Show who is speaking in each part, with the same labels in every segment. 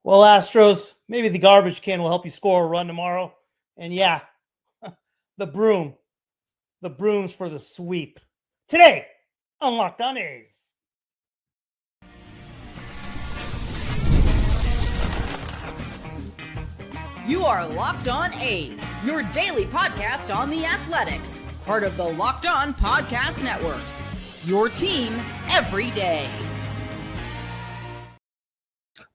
Speaker 1: Well, Astros, maybe the garbage can will help you score a run tomorrow. And yeah, the brooms for the sweep. Today on Locked On A's.
Speaker 2: You are Locked On A's, your daily podcast on the Athletics, part of the Locked On Podcast Network. Your team every day.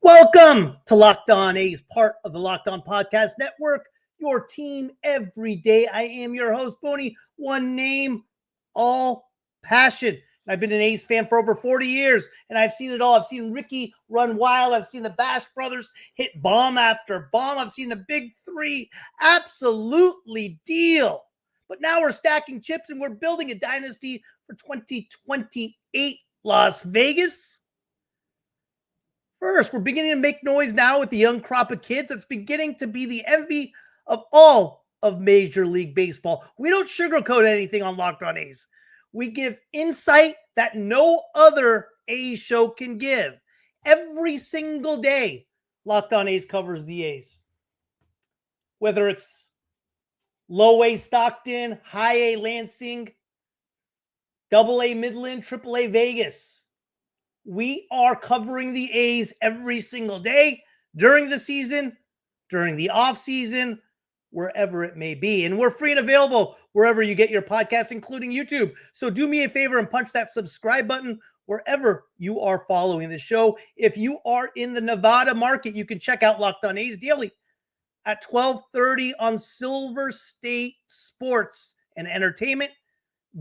Speaker 1: Welcome to Locked On A's, part of the Locked On Podcast Network, your team every day. I am your host, Boney, one name, all passion. I've been an A's fan for over 40 years, and I've seen it all. I've seen Ricky run wild. I've seen the Bash brothers hit bomb after bomb. I've seen the big three absolutely deal. But now we're stacking chips, and we're building a dynasty for 2028 Las Vegas. First, we're beginning to make noise now with the young crop of kids that's beginning to be the envy of all of Major League Baseball. We don't sugarcoat anything on Locked On A's. We give insight that no other A's show can give. Every single day, Locked On A's covers the A's. Whether it's low A Stockton, high A Lansing, double A Midland, triple A Vegas. We are covering the A's every single day during the season, during the off season, wherever it may be. And we're free and available wherever you get your podcasts, including YouTube. So do me a favor and punch that subscribe button wherever you are following the show. If you are in the Nevada market, you can check out Locked On A's daily at 12:30 on Silver State Sports and Entertainment,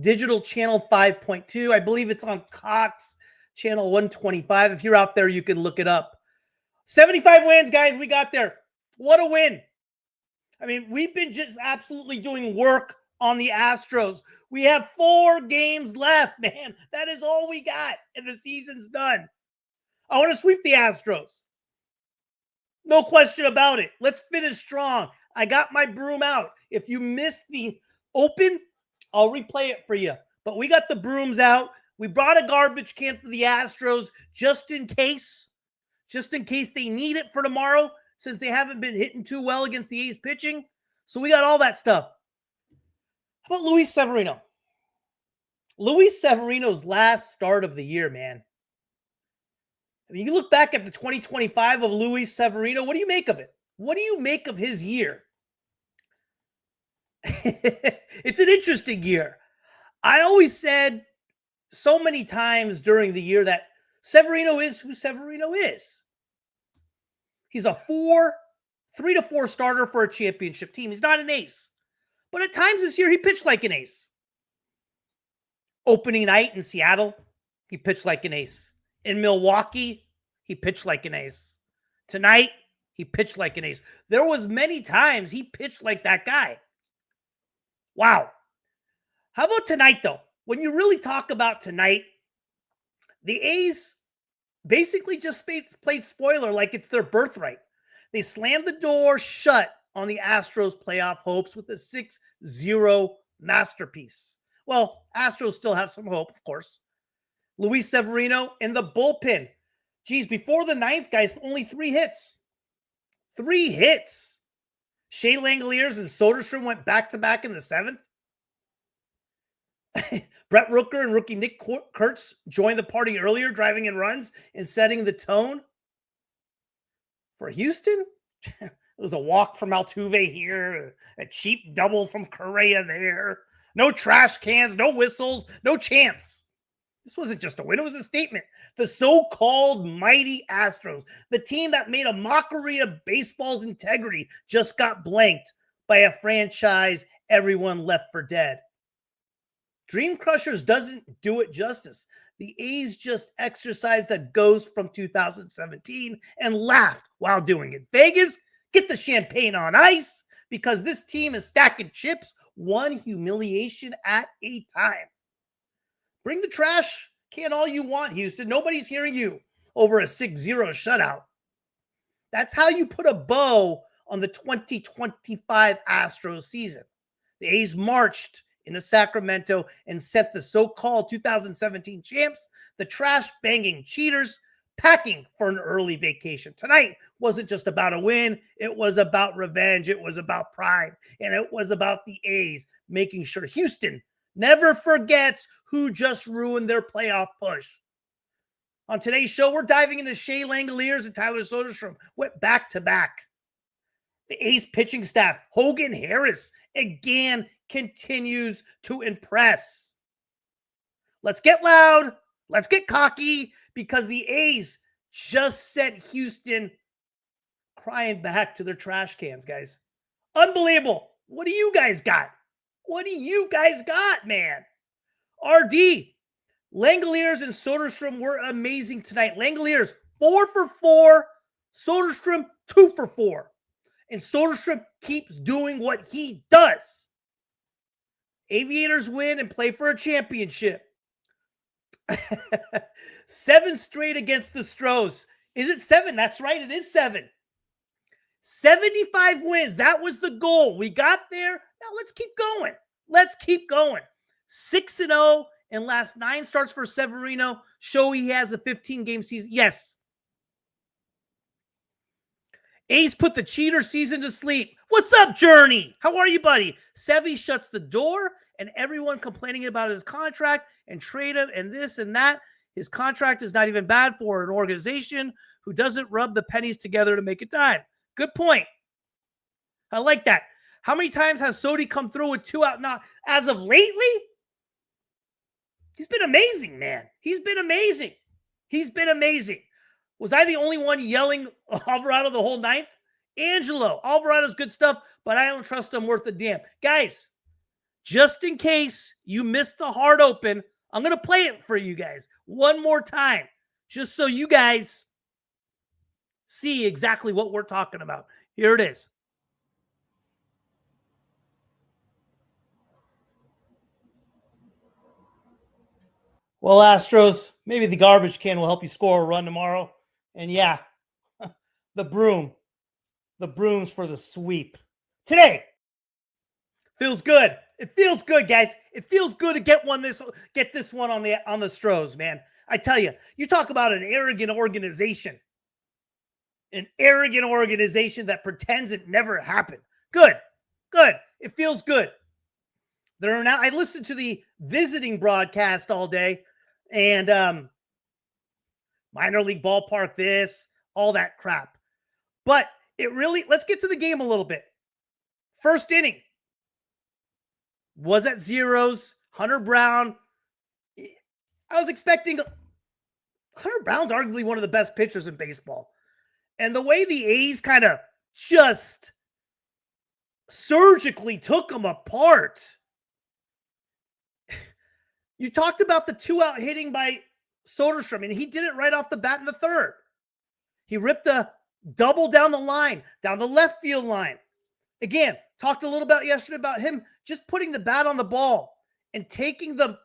Speaker 1: digital channel 5.2. I believe it's on Cox channel 125. If you're out there, you can look it up. 75 wins, guys. We got there. What a win. I mean, we've been just absolutely doing work on the Astros. We have 4 games left, man. That is all we got, and the season's done. I want to sweep the Astros. No question about it. Let's finish strong. I got my broom out. If you missed the open, I'll replay it for you. But we got the brooms out. We brought a garbage can for the Astros just in case they need it for tomorrow, since they haven't been hitting too well against the A's pitching. So we got all that stuff. How about Luis Severino? Luis Severino's last start of the year, man. I mean, you look back at the 2025 of Luis Severino. What do you make of it? What do you make of his year? It's an interesting year. I always said so many times during the year that Severino is who Severino is. He's a 3 to 4 starter for a championship team. He's not an ace. But at times this year, he pitched like an ace. Opening night in Seattle, he pitched like an ace. In Milwaukee, he pitched like an ace. Tonight, he pitched like an ace. There was many times he pitched like that guy. Wow. How about tonight, though? When you really talk about tonight, the A's basically just played spoiler like it's their birthright. They slammed the door shut on the Astros playoff hopes with a 6-0 masterpiece. Well, Astros still have some hope, of course. Luis Severino in the bullpen. Geez, before the 9th, guys, only 3 hits. 3 hits. Shea, Langeliers, and Soderstrom went back-to-back in the 7th. Brent Rooker and rookie Nick Kurtz joined the party earlier, driving in runs and setting the tone. For Houston, it was a walk from Altuve here, a cheap double from Correa there. No trash cans, no whistles, no chance. This wasn't just a win, it was a statement. The so-called mighty Astros, the team that made a mockery of baseball's integrity, just got blanked by a franchise everyone left for dead. Dreamcrushers doesn't do it justice. The A's just exorcised a ghost from 2017 and laughed while doing it. Vegas, get the champagne on ice, because this team is stacking chips one humiliation at a time. Bring the trash can all you want, Houston. Nobody's hearing you over a 6-0 shutout. That's how you put a bow on the 2025 Astros season. The A's marched into Sacramento and sent the so-called 2017 champs, the trash-banging cheaters, packing for an early vacation. Tonight wasn't just about a win. It was about revenge. It was about pride. And it was about the A's making sure Houston never forgets who just ruined their playoff push. On today's show, we're diving into Shea, Langeliers, and Tyler Soderstrom. Went back to back. The A's pitching staff, Hogan Harris, again continues to impress. Let's get loud. Let's get cocky, because the A's just sent Houston crying back to their trash cans, guys. Unbelievable. What do you guys got? What do you guys got, man? RD, Langeliers and Soderstrom were amazing tonight. Langeliers, 4 for 4. Soderstrom, 2 for 4. And Soderstrom keeps doing what he does. Aviators win and play for a championship. 7 straight against the Astros. Is it 7? That's right. It is 7. 75 wins. That was the goal. We got there. Now let's keep going. Let's keep going. 6-0 in last 9 starts for Severino. Show he has a 15-game season. Yes. A's put the cheater season to sleep. What's up, Journey? How are you, buddy? Sevy shuts the door, and everyone complaining about his contract and trade him and this and that. His contract is not even bad for an organization who doesn't rub the pennies together to make a dime. Good point. I like that. How many times has Sodi come through with 2 out now as of lately? He's been amazing, man. He's been amazing. He's been amazing. Was I the only one yelling Alvarado the whole 9th? Angelo, Alvarado's good stuff, but I don't trust him worth a damn. Guys, just in case you missed the hard open, I'm going to play it for you guys one more time, just so you guys see exactly what we're talking about. Here it is. Well, Astros, maybe the garbage can will help you score a run tomorrow. And yeah, the broom's for the sweep. Today, feels good. It feels good, guys. It feels good to get this one on the Astros, man. I tell you, you talk about an arrogant organization. An arrogant organization that pretends it never happened. Good. It feels good. I listened to the visiting broadcast all day, and minor league ballpark this, all that crap. But let's get to the game a little bit. First inning was at zeros. Hunter Brown, I was expecting, Hunter Brown's arguably one of the best pitchers in baseball. And the way the A's kind of just surgically took him apart. You talked about the 2-out hitting by Soderstrom, and he did it right off the bat in the 3rd. He ripped a double down the line, down the left field line. Again, talked a little about yesterday about him just putting the bat on the ball and taking the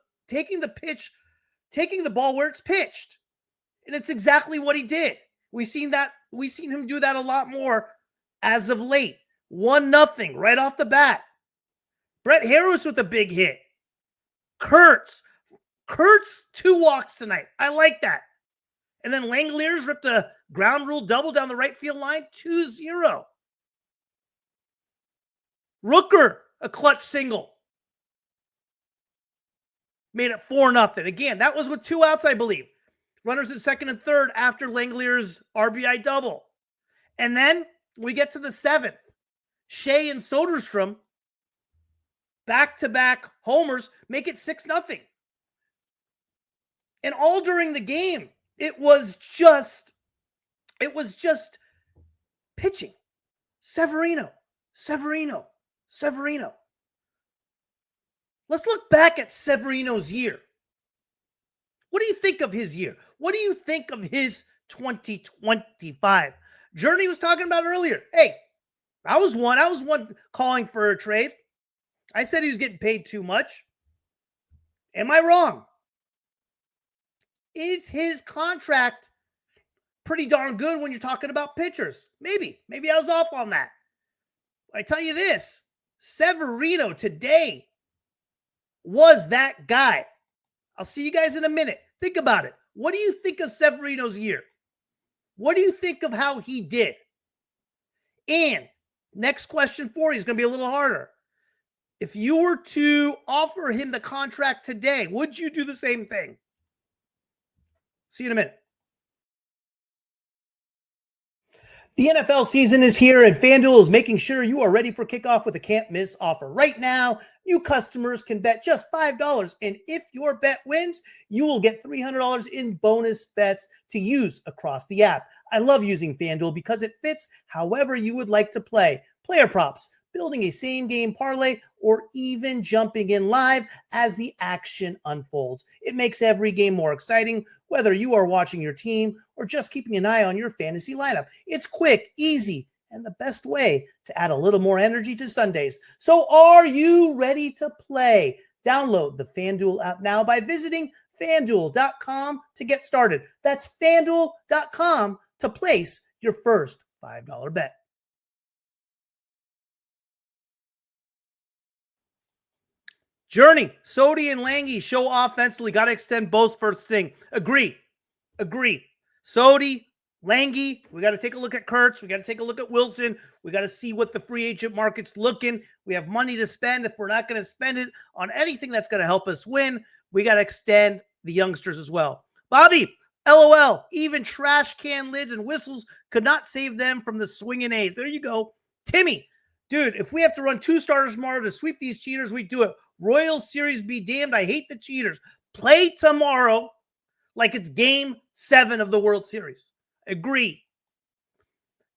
Speaker 1: ball where it's pitched. And it's exactly what he did. We've seen him do that a lot more as of late. 1-0 right off the bat. Brent Harris with a big hit. Kurtz 2 walks tonight. I like that. And then Langeliers ripped a ground rule double down the right field line, 2-0. Rooker, a clutch single. Made it 4-0. Again, that was with 2 outs, I believe. Runners in 2nd and 3rd after Langeliers' RBI double. And then we get to the 7th. Shea and Soderstrom, back-to-back homers, make it 6-0. And all during the game, it was just pitching. Severino. Let's look back at Severino's year. What do you think of his year? What do you think of his 2025? Journey was talking about earlier. Hey, I was one calling for a trade. I said he was getting paid too much. Am I wrong? Is his contract pretty darn good when you're talking about pitchers? Maybe I was off on that. I tell you this, Severino today was that guy. I'll see you guys in a minute. Think about it. What do you think of Severino's year? What do you think of how he did? And next question for you is going to be a little harder. If you were to offer him the contract today, would you do the same thing? See you in a minute. The NFL season is here, and FanDuel is making sure you are ready for kickoff with a can't-miss offer. Right now, new customers can bet just $5, and if your bet wins, you will get $300 in bonus bets to use across the app. I love using FanDuel because it fits however you would like to play. Player props, building a same-game parlay, or even jumping in live as the action unfolds. It makes every game more exciting, whether you are watching your team or just keeping an eye on your fantasy lineup. It's quick, easy, and the best way to add a little more energy to Sundays. So are you ready to play? Download the FanDuel app now by visiting FanDuel.com to get started. That's FanDuel.com to place your first $5 bet. Journey, Sodi and Lange show offensively. Got to extend both first thing. Agree. Sodi, Lange, we got to take a look at Kurtz. We got to take a look at Wilson. We got to see what the free agent market's looking. We have money to spend. If we're not going to spend it on anything that's going to help us win, we got to extend the youngsters as well. Bobby, LOL, even trash can lids and whistles could not save them from the swinging A's. There you go. Timmy, dude, if we have to run 2 starters tomorrow to sweep these cheaters, we do it. Royal Series be damned. I hate the cheaters. Play tomorrow like it's game 7 of the World Series. Agree.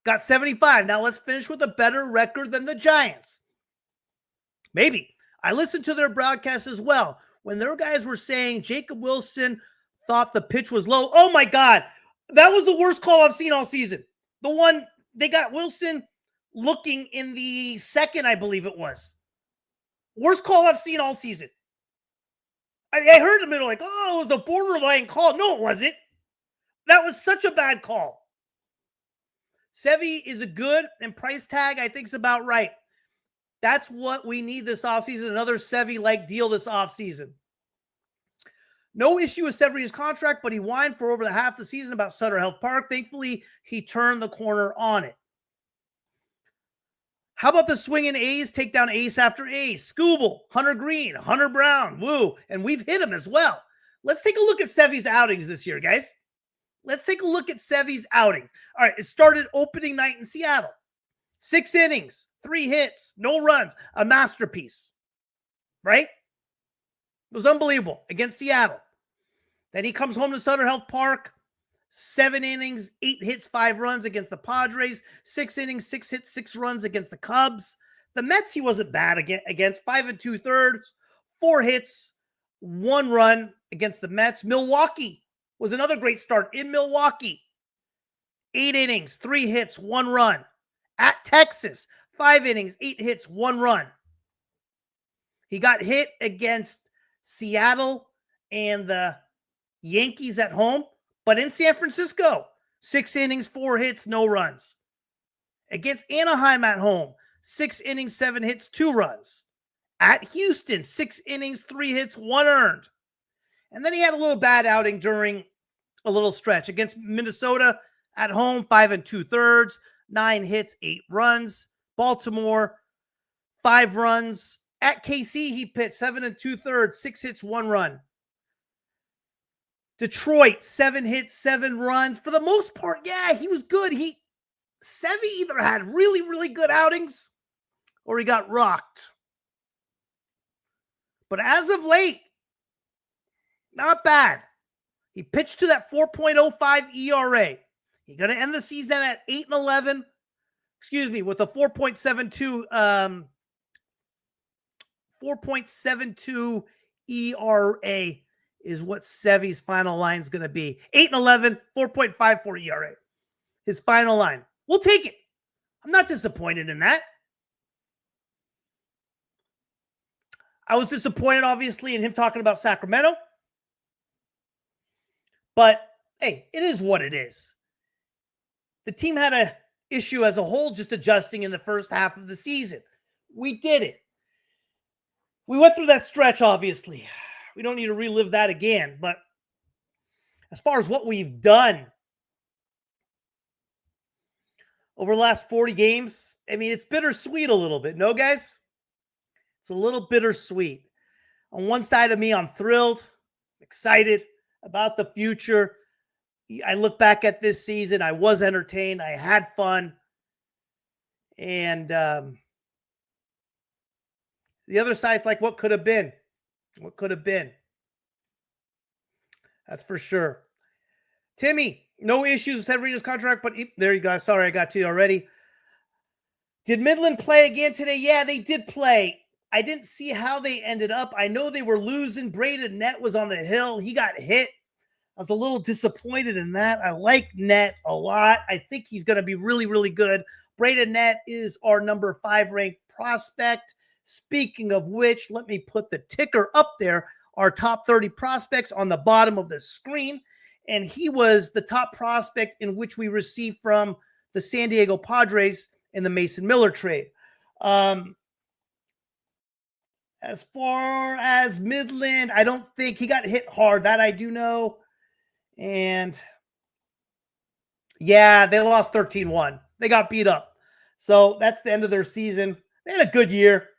Speaker 1: Got 75. Now let's finish with a better record than the Giants. Maybe. I listened to their broadcast as well. When their guys were saying Jacob Wilson thought the pitch was low. Oh my God. That was the worst call I've seen all season. The one they got Wilson looking in the second, I believe it was. Worst call I've seen all season. I heard them like, oh, it was a borderline call. No, it wasn't. That was such a bad call. Sevy is a good, and price tag I think is about right. That's what we need this offseason. Another Sevy-like deal this offseason. No issue with Severino's contract, but he whined for over the half the season about Sutter Health Park. Thankfully, he turned the corner on it. How about the swinging A's take down ace after ace? Scooble, Hunter Green, Hunter Brown, woo, and we've hit him as well. Let's take a look at Sevy's outings this year, guys. Let's take a look at Sevy's outing. All right, it started opening night in Seattle. 6 innings, 3 hits, no runs, a masterpiece, right? It was unbelievable against Seattle. Then he comes home to Sutter Health Park. 7 innings, 8 hits, 5 runs against the Padres. 6 innings, 6 hits, 6 runs against the Cubs. The Mets, he wasn't bad against 5 2/3, 4 hits, 1 run against the Mets. Milwaukee was another great start in Milwaukee. 8 innings, 3 hits, 1 run. At Texas, 5 innings, 8 hits, 1 run. He got hit against Seattle and the Yankees at home. But in San Francisco, 6 innings, 4 hits, no runs. Against Anaheim at home, 6 innings, 7 hits, 2 runs. At Houston, 6 innings, 3 hits, 1 earned. And then he had a little bad outing during a little stretch. Against Minnesota at home, 5 2/3, 9 hits, 8 runs. Baltimore, 5 runs. At KC, he pitched 7 2/3, 6 hits, 1 run. Detroit, 7 hits, 7 runs. For the most part, yeah, he was good. Sevy either had really, really good outings or he got rocked. But as of late, not bad. He pitched to that 4.05 ERA. He's going to end the season at 8-11. Excuse me, with a 4.72 ERA. Is what Sevy's final line is going to be. 8-11, 4.54 ERA. His final line. We'll take it. I'm not disappointed in that. I was disappointed, obviously, in him talking about Sacramento. But, hey, it is what it is. The team had an issue as a whole just adjusting in the first half of the season. We did it. We went through that stretch, obviously. We don't need to relive that again. But as far as what we've done over the last 40 games. I mean, it's bittersweet a little bit. No, guys? It's a little bittersweet. On one side of me, I'm thrilled, excited about the future. I look back at this season. I was entertained. I had fun. And the other side's like, what could have been? What could have been? That's for sure. Timmy, no issues with Severino's contract, but there you go. Sorry, I got to you already. Did Midland play again today? Yeah, they did play. I didn't see how they ended up. I know they were losing. Braden Net was on the hill. He got hit. I was a little disappointed in that. I like Net a lot. I think he's going to be really, really good. Braden Net is our number 5 ranked prospect. Speaking of which, let me put the ticker up there. Our top 30 prospects on the bottom of the screen. And he was the top prospect in which we received from the San Diego Padres in the Mason Miller trade. As far as Midland, I don't think he got hit hard. That I do know. And yeah, they lost 13-1. They got beat up. So that's the end of their season. They had a good year.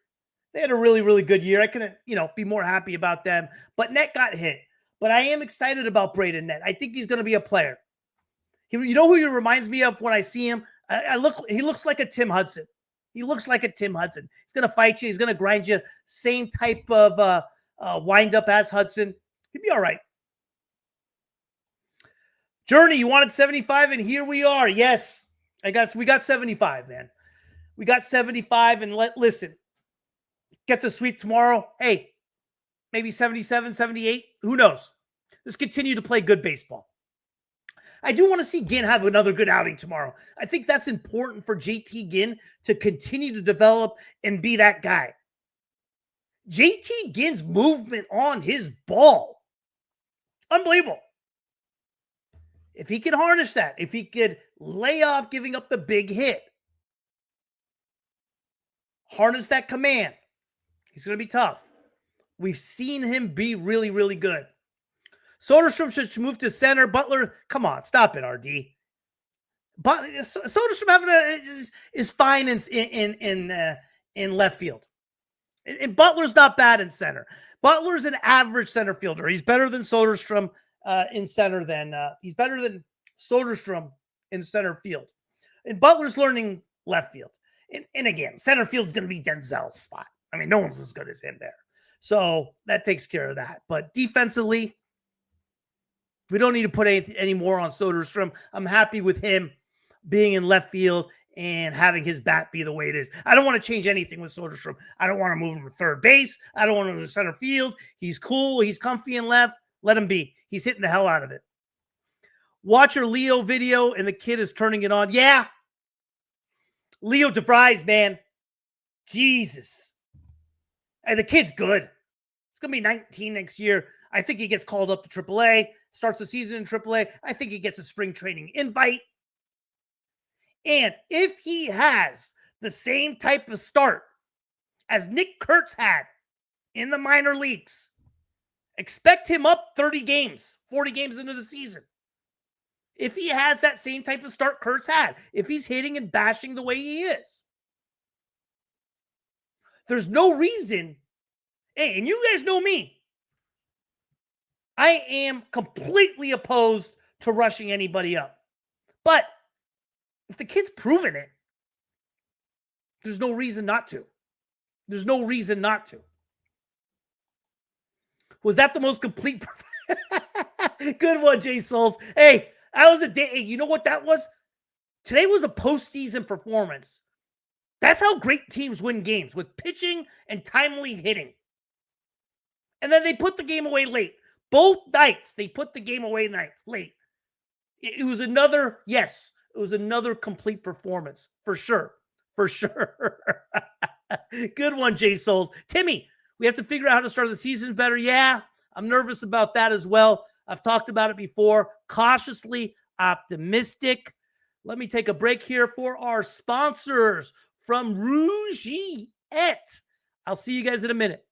Speaker 1: They had a really, really good year. I couldn't, be more happy about them. But Net got hit. But I am excited about Braden Net. I think he's going to be a player. You know who he reminds me of when I see him? He looks like a Tim Hudson. He looks like a Tim Hudson. He's going to fight you. He's going to grind you. Same type of wind up as Hudson. He'd be all right. Journey, you wanted 75, and here we are. Yes, I guess we got 75, man. We got 75, and listen, get the sweep tomorrow. Hey, maybe 77, 78. Who knows? Let's continue to play good baseball. I do want to see Ginn have another good outing tomorrow. I think that's important for JT Ginn to continue to develop and be that guy. JT Ginn's movement on his ball, unbelievable. If he can harness that, if he could lay off giving up the big hit, harness that command, he's going to be tough. We've seen him be really, really good. Soderstrom should move to center. Butler, come on, stop it, RD. But Soderstrom is fine in left field. And Butler's not bad in center. Butler's an average center fielder. He's better than Soderstrom in center. He's better than Soderstrom in center field. And Butler's learning left field. And again, center field's going to be Denzel's spot. I mean, no one's as good as him there. So that takes care of that. But defensively, we don't need to put any more on Soderstrom. I'm happy with him being in left field and having his bat be the way it is. I don't want to change anything with Soderstrom. I don't want to move him to third base. I don't want him to center field. He's cool. He's comfy in left. Let him be. He's hitting the hell out of it. Watch your Leo video, and the kid is turning it on. Yeah. Leo DeVries, man. Jesus. And the kid's good. He's going to be 19 next year. I think he gets called up to AAA, starts the season in AAA. I think he gets a spring training invite. And if he has the same type of start as Nick Kurtz had in the minor leagues, expect him up 30 games, 40 games into the season. If he has that same type of start Kurtz had, if he's hitting and bashing the way he is, there's no reason. Hey, and you guys know me. I am completely opposed to rushing anybody up. But if the kid's proven it, there's no reason not to. There's no reason not to. Was that the most complete? Good one, Jay Souls. Hey, that was a day. Hey, you know what that was? Today was a postseason performance. That's how great teams win games, with pitching and timely hitting. And then they put the game away late. Both nights, they put the game away late. It was another, yes, it was another complete performance, for sure. For sure. Good one, Jay Souls. Timmy, we have to figure out how to start the season better. Yeah, I'm nervous about that as well. I've talked about it before. Cautiously optimistic. Let me take a break here for our sponsors from Rougiette. I'll see you guys in a minute.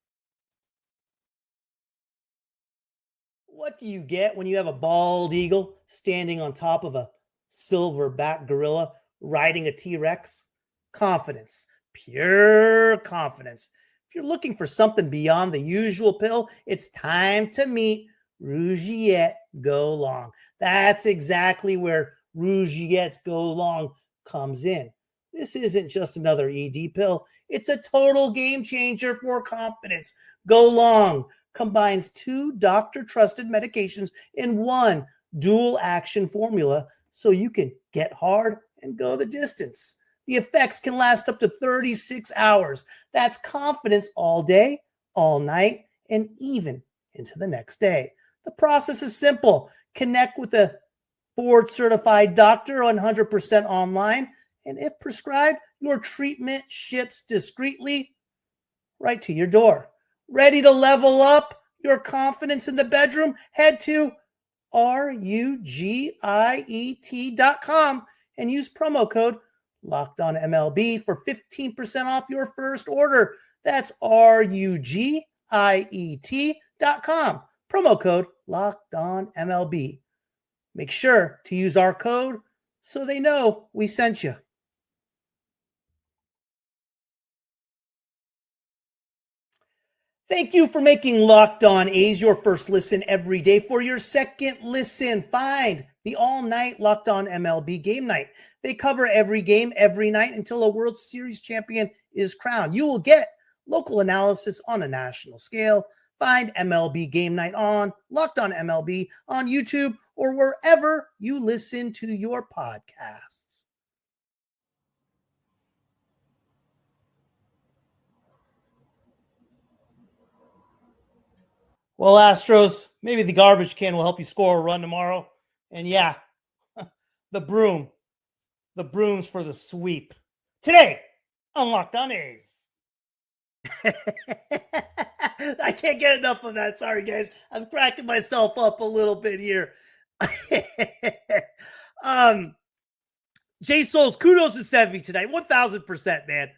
Speaker 1: What do you get when you have a bald eagle standing on top of a silverback gorilla riding a T-Rex? Confidence, pure confidence. If you're looking for something beyond the usual pill, it's time to meet Rougiette Go Long. That's exactly where Rougiette's Go Long comes in. This isn't just another ED pill. It's a total game changer for confidence. Go Long combines 2 doctor-trusted medications in one dual action formula so you can get hard and go the distance. The effects can last up to 36 hours. That's confidence all day, all night, and even into the next day. The process is simple. Connect with a board-certified doctor 100% online, and if prescribed, your treatment ships discreetly right to your door. Ready to level up your confidence in the bedroom? Head to RUGIET.com and use promo code LockedOnMLB for 15% off your first order. That's RUGIET.com. Promo code LockedOnMLB. Make sure to use our code so they know we sent you. Thank you for making Locked On A's your first listen every day. For your second listen, find the all-night Locked On MLB Game Night. They cover every game every night until a World Series champion is crowned. You will get local analysis on a national scale. Find MLB Game Night on Locked On MLB on YouTube or wherever you listen to your podcasts. Well, Astros, maybe the garbage can will help you score a run tomorrow. And yeah, the broom's for the sweep. Today, on Locked On A's. I can't get enough of that. Sorry, guys. I'm cracking myself up a little bit here. Jay Souls, kudos to Sevy tonight. 1,000%, man.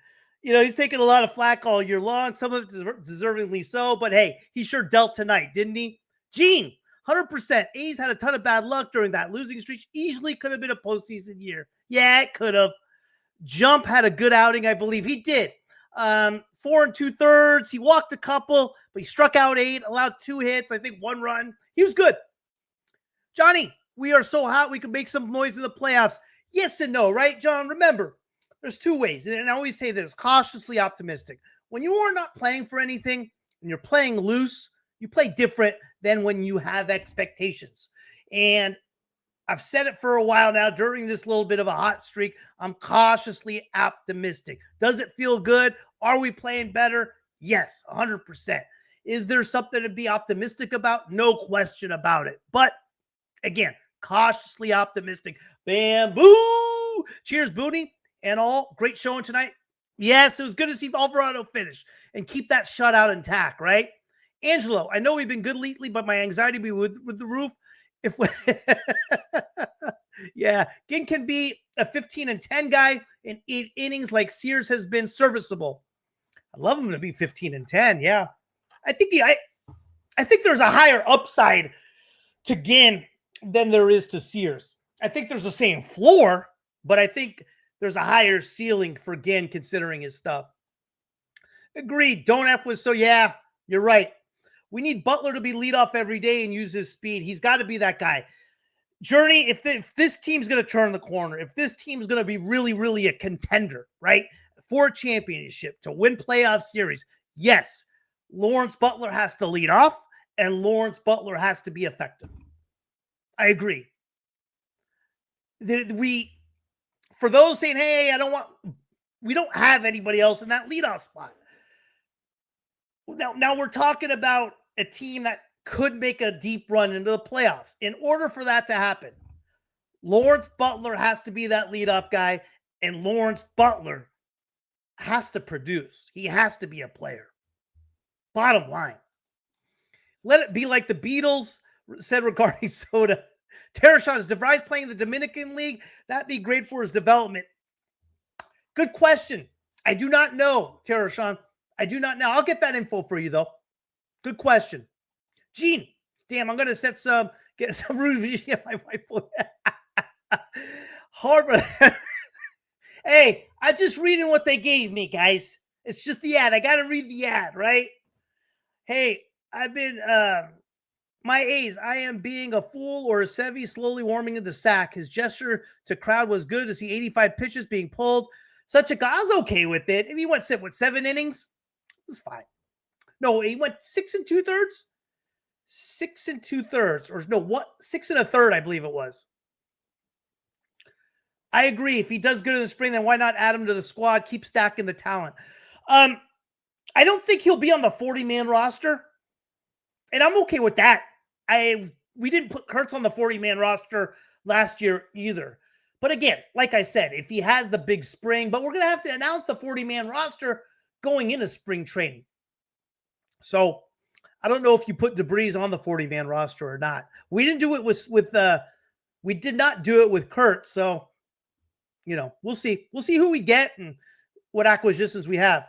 Speaker 1: You know, he's taking a lot of flack all year long. Some of it deservingly so. But hey, he sure dealt tonight, didn't he? Gene, 100%. A's had a ton of bad luck during that losing streak. Easily could have been a postseason year. Yeah, it could have. Jump had a good outing, I believe. He did. 4 2/3. He walked a couple, but he struck out 8, allowed 2 hits, I think 1 run. He was good. Johnny, we are so hot we could make some noise in the playoffs. Yes and no, right, John? Remember, there's 2 ways, and I always say this, cautiously optimistic. When you are not playing for anything and you're playing loose, you play different than when you have expectations. And I've said it for a while now. During this little bit of a hot streak, I'm cautiously optimistic. Does it feel good? Are we playing better? Yes, 100%. Is there something to be optimistic about? No question about it. But again, cautiously optimistic. Bamboo! Cheers, Booney, and all. Great showing tonight. Yes, it was good to see Alvarado finish and keep that shutout intact, right? Angelo, I know we've been good lately, but my anxiety be with the roof. If we yeah, Ginn can be a 15-10 guy in 8 innings like Sears has been serviceable. I'd love him to be 15-10. Yeah. I think there's a higher upside to Ginn than there is to Sears. I think there's the same floor, but I think there's a higher ceiling for Ginn considering his stuff. Agreed. Don't F with so yeah, you're right. We need Butler to be leadoff every day and use his speed. He's got to be that guy. Journey, if this team's going to turn the corner, if this team's going to be really, really a contender, right, for a championship, to win playoff series, yes, Lawrence Butler has to lead off and Lawrence Butler has to be effective. I agree. For those saying, hey, we don't have anybody else in that leadoff spot. Now we're talking about a team that could make a deep run into the playoffs. In order for that to happen, Lawrence Butler has to be that leadoff guy, and Lawrence Butler has to produce. He has to be a player. Bottom line. Let it be like the Beatles said regarding Soda. Tereshon, is DeVries playing the Dominican League? That'd be great for his development. Good question. I do not know, Tereshon. I do not know. I'll get that info for you, though. Good question. Gene, damn, I'm going to get some review. My wife will. Harvard. Hey, I'm just reading what they gave me, guys. It's just the ad. I got to read the ad, right? Hey, I've been, my A's, I am being a fool or a Sevy slowly warming into SAC. His gesture to crowd was good to see 85 pitches being pulled. Such a guy, I was okay with it. If he went, 7 innings, it was fine. No, he went 6 2/3. 6 2/3, or no, what? 6 1/3, I believe it was. I agree. If he does good in the spring, then why not add him to the squad? Keep stacking the talent. I don't think he'll be on the 40-man roster, and I'm okay with that. We didn't put Kurtz on the 40-man roster last year either. But again, like I said, if he has the big spring, but we're going to have to announce the 40-man roster going into spring training. So I don't know if you put DeBreeze on the 40-man roster or not. We didn't do it we did not do it with Kurtz. So, we'll see. We'll see who we get and what acquisitions we have.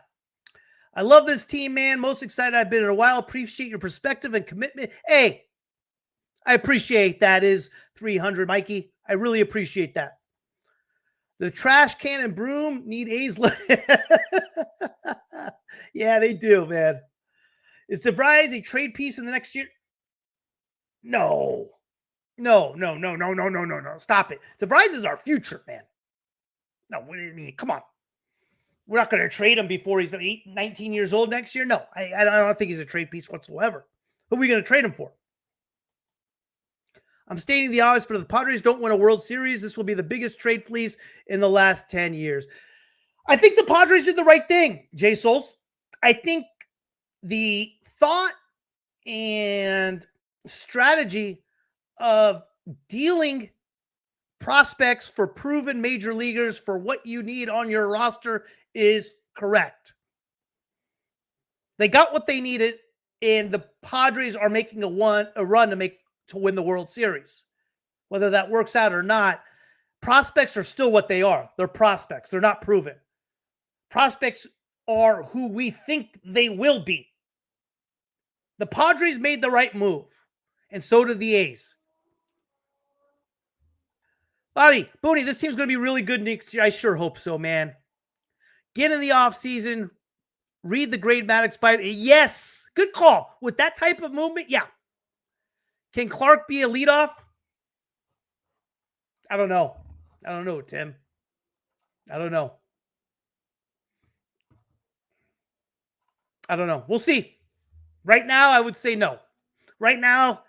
Speaker 1: I love this team, man. Most excited I've been in a while. Appreciate your perspective and commitment. Hey, I appreciate that. Is 300, Mikey. I really appreciate that. The trash can and broom need A's. Yeah, they do, man. Is DeVries a trade piece in the next year? No. Stop it. DeVries is our future, man. No, what do you mean? Come on. We're not going to trade him before he's 19 years old next year. No, I don't think he's a trade piece whatsoever. Who are we going to trade him for? I'm stating the obvious, but if the Padres don't win a World Series, this will be the biggest trade fleece in the last 10 years. I think the Padres did the right thing, Jay Souls. I think the thought and strategy of dealing prospects for proven major leaguers for what you need on your roster is correct. They got what they needed, and the Padres are making a run to win the World Series. Whether that works out or not, prospects are still what they are. They're prospects. They're not proven. Prospects are who we think they will be. The Padres made the right move, and so did the A's. Bobby, Booney, this team's going to be really good next year. I sure hope so, man. Get in the offseason. Read the Grade Maddox Bible. Yes, good call. With that type of movement, yeah. Can Clark be a leadoff? I don't know. Tim. I don't know. We'll see. Right now, I would say no. Right now,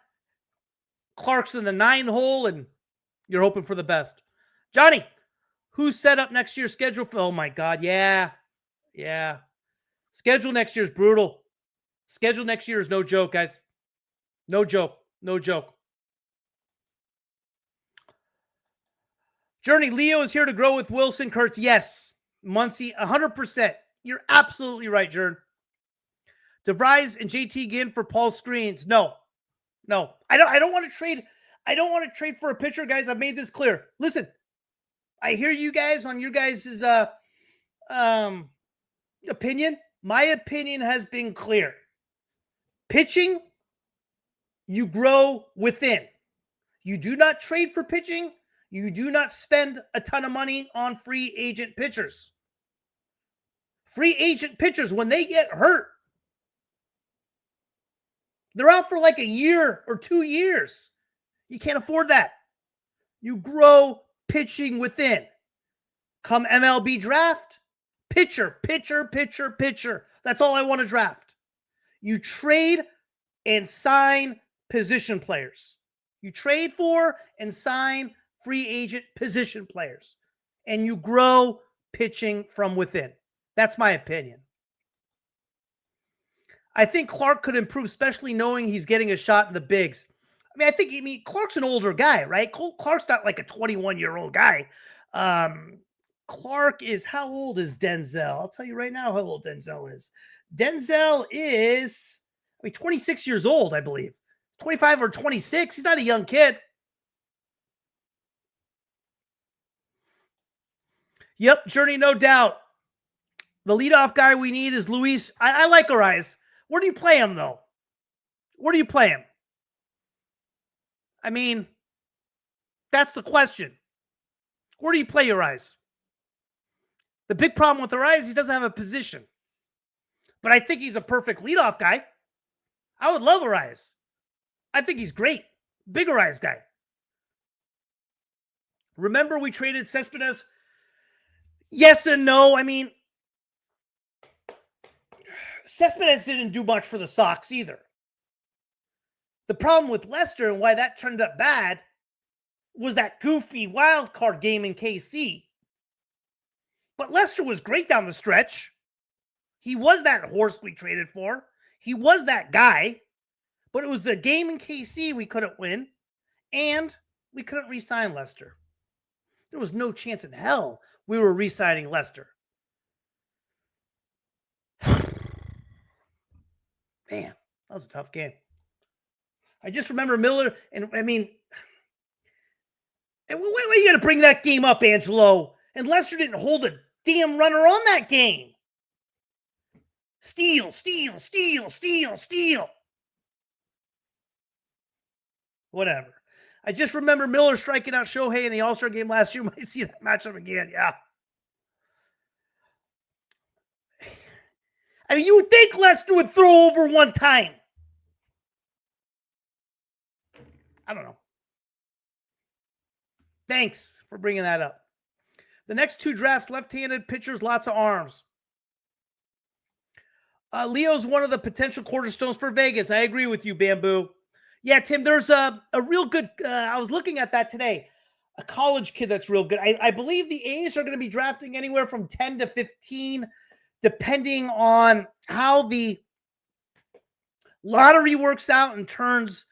Speaker 1: Clark's in the 9 hole, and you're hoping for the best. Johnny, who's set up next year's schedule? Oh, my God. Yeah. Schedule next year is brutal. Schedule next year is no joke, guys. No joke. Journey, Leo is here to grow with Wilson Kurtz. Yes. Muncie, 100%. You're absolutely right, Jern. DeVries and JT again for Paul Screens. No. I don't want to trade. I don't want to trade for a pitcher, guys. I've made this clear. Listen, I hear you guys on your guys' opinion. My opinion has been clear. Pitching, you grow within. You do not trade for pitching. You do not spend a ton of money on free agent pitchers. Free agent pitchers, when they get hurt, they're out for like a year or 2 years. You can't afford that. You grow pitching within. Come MLB draft, pitcher. That's all I want to draft. You trade and sign position players. You trade for and sign free agent position players. And you grow pitching from within. That's my opinion. I think Clark could improve, especially knowing he's getting a shot in the bigs. I mean, Clark's an older guy, right? Clark's not like a 21-year-old guy. Clark is, how old is Denzel? I'll tell you right now how old Denzel is. Denzel is, 26 years old, I believe. 25 or 26. He's not a young kid. Yep, Journey, no doubt. The leadoff guy we need is Luis. I like Arias. Where do you play him, though? Where do you play him? I mean, that's the question. Where do you play Arias? The big problem with Arraez, he doesn't have a position. But I think he's a perfect leadoff guy. I would love Arraez. I think he's great. Big Arraez guy. Remember we traded Cespedes? Yes and no. I mean, Cespedes didn't do much for the Sox either. The problem with Lester and why that turned up bad was that goofy wild card game in KC. But Lester was great down the stretch. He was that horse we traded for. He was that guy. But it was the game in KC we couldn't win, and we couldn't re-sign Lester. There was no chance in hell we were re-signing Lester. Man, that was a tough game. I just remember Miller, and I mean, and why are you going to bring that game up, Angelo? And Lester didn't hold a damn runner on that game. Steal. Whatever. I just remember Miller striking out Shohei in the All-Star game last year. Might see that matchup again. Yeah. I mean, you would think Lester would throw over one time. I don't know. Thanks for bringing that up. The next two drafts, left-handed pitchers, lots of arms. Leo's one of the potential cornerstones for Vegas. I agree with you, Bamboo. Yeah, Tim, there's a real good, I was looking at that today, a college kid that's real good. I believe the A's are going to be drafting anywhere from 10 to 15, depending on how the lottery works out and turns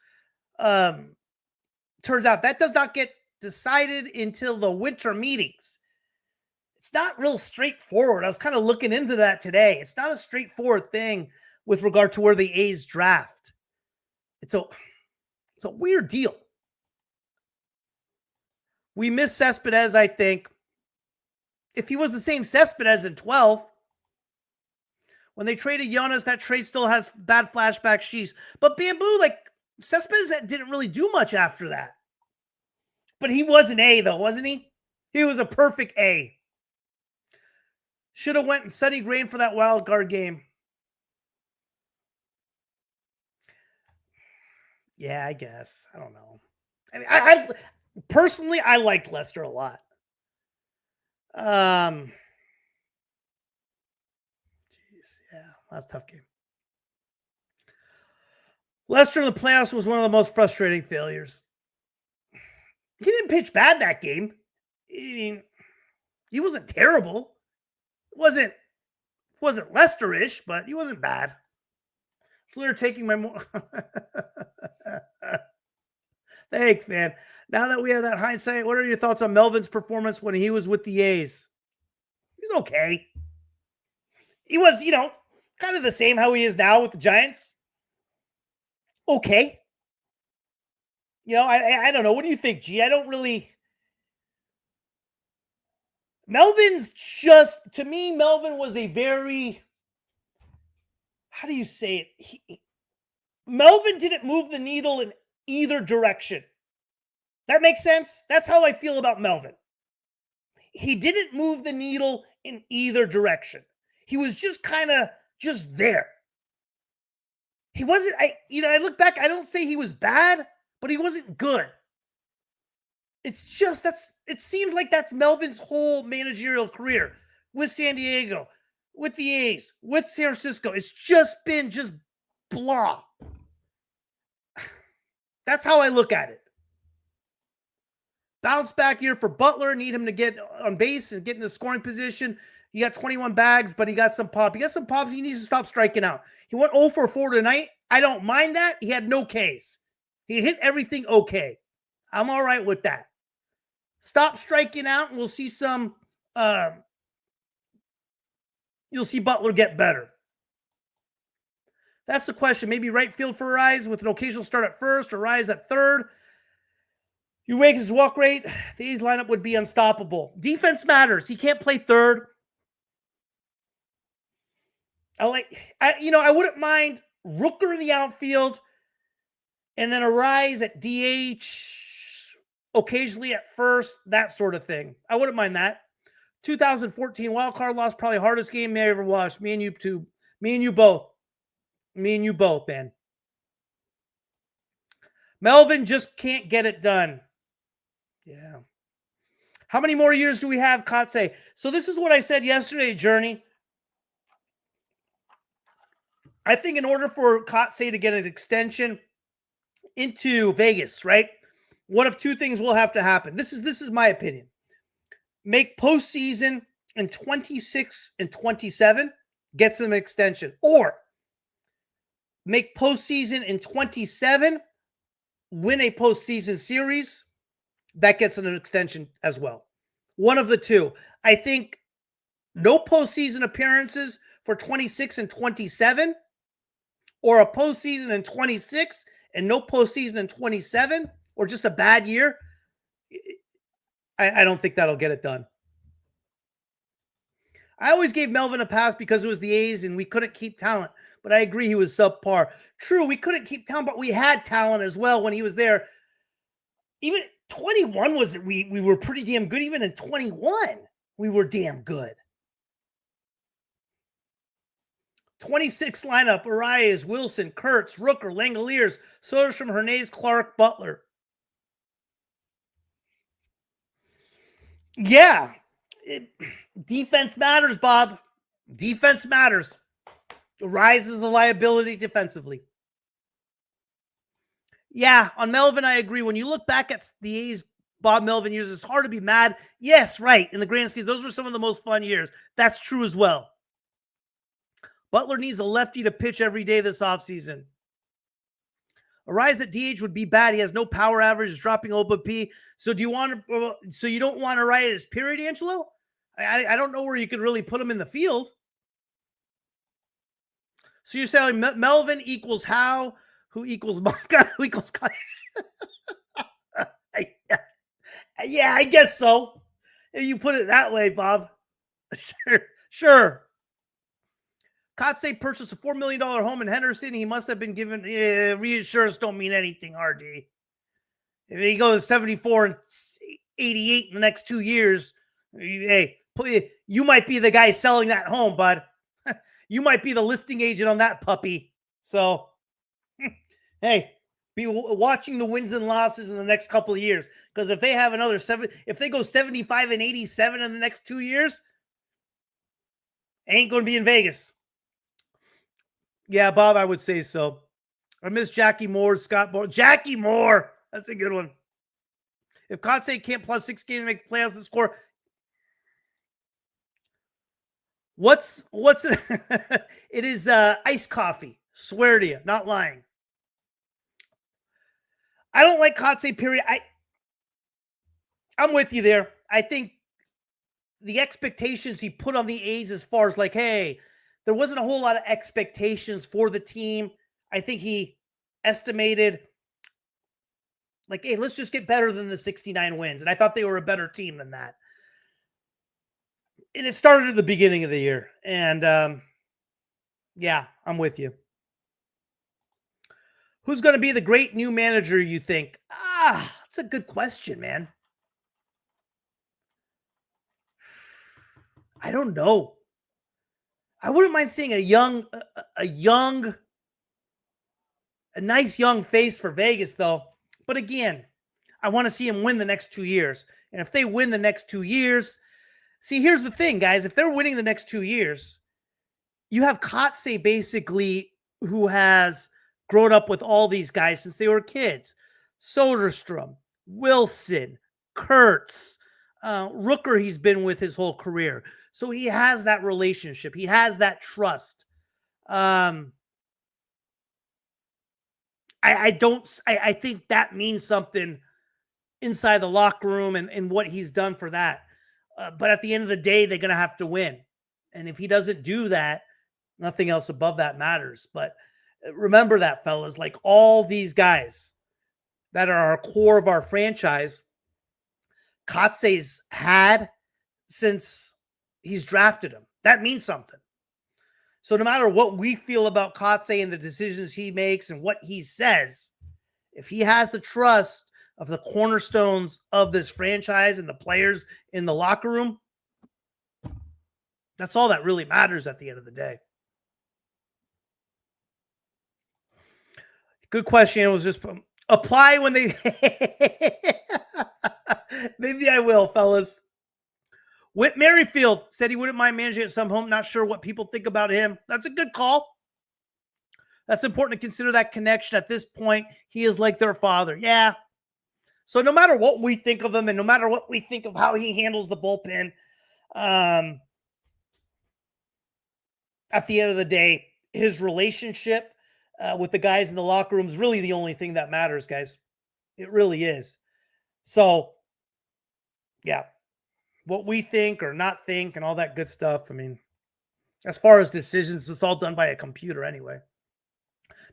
Speaker 1: out. That does not get decided until the winter meetings. It's not real straightforward. I was kind of looking into that today. It's not a straightforward thing with regard to where the A's draft. It's a weird deal. We miss Cespedes, I think. If he was the same Cespedes in 12, when they traded Giannis, that trade still has bad flashback sheets. But Bamboo, like, Cespedes didn't really do much after that. But he was an A, though, wasn't he? He was a perfect A. Should have went and studied grain for that wild card game. Yeah, I guess. I don't know. I mean, I personally, I liked Lester a lot. Jeez, yeah, that's a tough game. Lester in the playoffs was one of the most frustrating failures. He didn't pitch bad that game. I mean, he wasn't terrible. Wasn't Lester-ish, but he wasn't bad. So they're taking my more. Thanks, man. Now that we have that hindsight, what are your thoughts on Melvin's performance when he was with the A's? He's okay. He was, kind of the same how he is now with the Giants. Okay. I don't know. What do you think, G? I don't really. Melvin's just, to me, Melvin was a very, how do you say it? Melvin didn't move the needle in either direction. That makes sense? That's how I feel about Melvin. He didn't move the needle in either direction. He was just kind of just there. He wasn't, I look back, I don't say he was bad, but he wasn't good. It's just, it seems like that's Melvin's whole managerial career with San Diego, with the A's, with San Francisco. It's just been just blah. That's how I look at it. Bounce back year for Butler. Need him to get on base and get in the scoring position. He got 21 bags, but he got some pop. He got some pops. He needs to stop striking out. He went 0 for 4 tonight. I don't mind that. He had no Ks. He hit everything okay. I'm all right with that. Stop striking out, and we'll see some. You'll see Butler get better. That's the question. Maybe right field for Arraez with an occasional start at first, Arraez at third. You rank his walk rate, the A's lineup would be unstoppable. Defense matters. He can't play third. I wouldn't mind Rooker in the outfield and then Arraez at DH, occasionally at first, that sort of thing. I wouldn't mind that. 2014 wild card loss, probably hardest game I ever watched. Me and you too. Me and you both. Me and you both, man. Melvin just can't get it done. Yeah. How many more years do we have, Kotze? So this is what I said yesterday, Journey. I think in order for Kotze to get an extension into Vegas, right? One of two things will have to happen. This is my opinion. Make postseason in 26 and 27, gets them an extension. Or make postseason in 27, win a postseason series, that gets an extension as well. One of the two. I think no postseason appearances for 26 and 27, or a postseason in 26 and no postseason in 27, or just a bad year. I don't think that'll get it done. I always gave Melvin a pass because it was the A's and we couldn't keep talent, but I agree he was subpar. True, we couldn't keep talent, but we had talent as well when he was there. Even 21 we were pretty damn good. Even in 21, we were damn good. 26 lineup: Arias, Wilson, Kurtz, Rooker, Langeliers, Soderstrom, Hernandez, Clark, Butler. Yeah. Defense matters, Bob. Defense matters. Arias is a liability defensively. Yeah, on Melvin, I agree. When you look back at the A's Bob Melvin years, it's hard to be mad. Yes, right. In the grand scheme, those were some of the most fun years. That's true as well. Butler needs a lefty to pitch every day this offseason. Arias at DH would be bad. He has no power average, is dropping OBP. So do you want to? So you don't want Arias, period, Angelo? I don't know where you could really put him in the field. So you're saying Melvin equals Howe, who equals Maka, who equals Yeah, I guess so. If you put it that way, Bob. Sure. Kotze purchased a $4 million home in Henderson. He must have been given reassurance. Don't mean anything, RD. If he goes 74 and 88 in the next 2 years, hey, you might be the guy selling that home, bud. You might be the listing agent on that puppy. So, hey, be watching the wins and losses in the next couple of years. Because if they have another if they go 75 and 87 in the next 2 years, ain't going to be in Vegas. Yeah, Bob, I would say so. I miss Jackie Moore, Scott Moore. Jackie Moore! That's a good one. If Kotze can't plus 6 games to make the playoffs, the score. What's it is iced coffee. Swear to you, not lying. I don't like Kotze, period. I'm with you there. I think the expectations he put on the A's as far as like, hey, there wasn't a whole lot of expectations for the team. I think he estimated like, hey, let's just get better than the 69 wins. And I thought they were a better team than that. And it started at the beginning of the year. And yeah, I'm with you. Who's going to be the great new manager, you think? That's a good question, man. I don't know. I wouldn't mind seeing a nice young face for Vegas, though. But again, I want to see him win the next 2 years. And if they win the next 2 years, see, here's the thing, guys. If they're winning the next 2 years, you have Kotze basically who has grown up with all these guys since they were kids. Soderstrom, Wilson, Kurtz, Rooker he's been with his whole career. So he has that relationship. He has that trust. I think that means something inside the locker room and what he's done for that. But at the end of the day, they're going to have to win. And if he doesn't do that, nothing else above that matters. But remember that, fellas, like all these guys that are our core of our franchise, Kotze's had since he's drafted him. That means something. So no matter what we feel about Kotze and the decisions he makes and what he says, if he has the trust of the cornerstones of this franchise and the players in the locker room, That's all that really matters at the end of the day. Good question. It was just apply when they... Maybe I will, fellas. Whit Merrifield said he wouldn't mind managing at some home. Not sure what people think about him. That's a good call. That's important to consider that connection. At this point, he is like their father. Yeah. So no matter what we think of him and no matter what we think of how he handles the bullpen, at the end of the day, his relationship with the guys in the locker room is really the only thing that matters, guys. It really is. So, yeah, what we think or not think and all that good stuff. I mean, as far as decisions, it's all done by a computer anyway.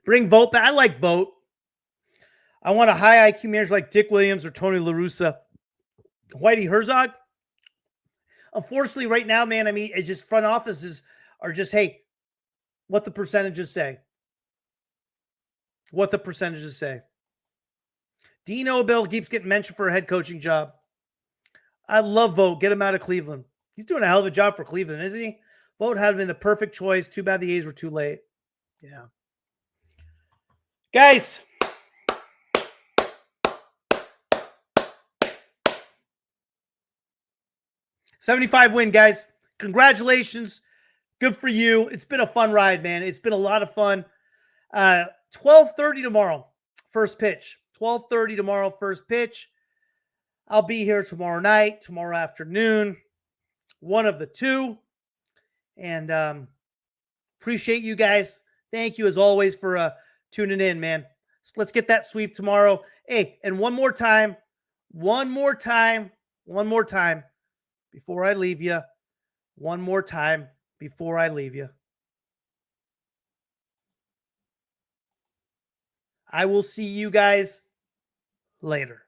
Speaker 1: Bring Vogt back. I like Vogt. I want a high IQ manager like Dick Williams or Tony La Russa. Whitey Herzog. Unfortunately, right now, man, I mean, it's just front offices are just, hey, what the percentages say. What the percentages say. Dean O'Bill keeps getting mentioned for a head coaching job. I love Vogt. Get him out of Cleveland. He's doing a hell of a job for Cleveland, isn't he? Vogt had been the perfect choice. Too bad the A's were too late. Yeah. Guys. $75 win, guys. Congratulations. Good for you. It's been a fun ride, man. It's been a lot of fun. 12:30 tomorrow, first pitch. 12:30 tomorrow, first pitch. I'll be here tomorrow night, tomorrow afternoon, one of the two. And appreciate you guys. Thank you, as always, for tuning in, man. So let's get that sweep tomorrow. Hey, and one more time, before I leave you. One more time before I leave you. I will see you guys later.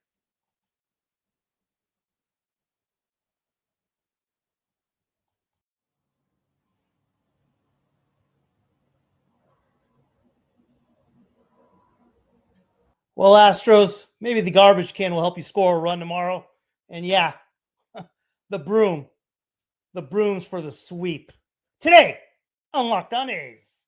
Speaker 1: Well, Astros, maybe the garbage can will help you score a run tomorrow. And yeah, the broom's for the sweep. Today on Locked On A's.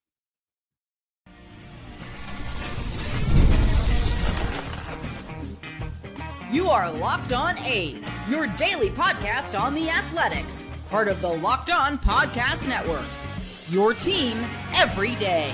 Speaker 2: You are Locked On A's, your daily podcast on the Athletics, part of the Locked On Podcast Network. Your team every day.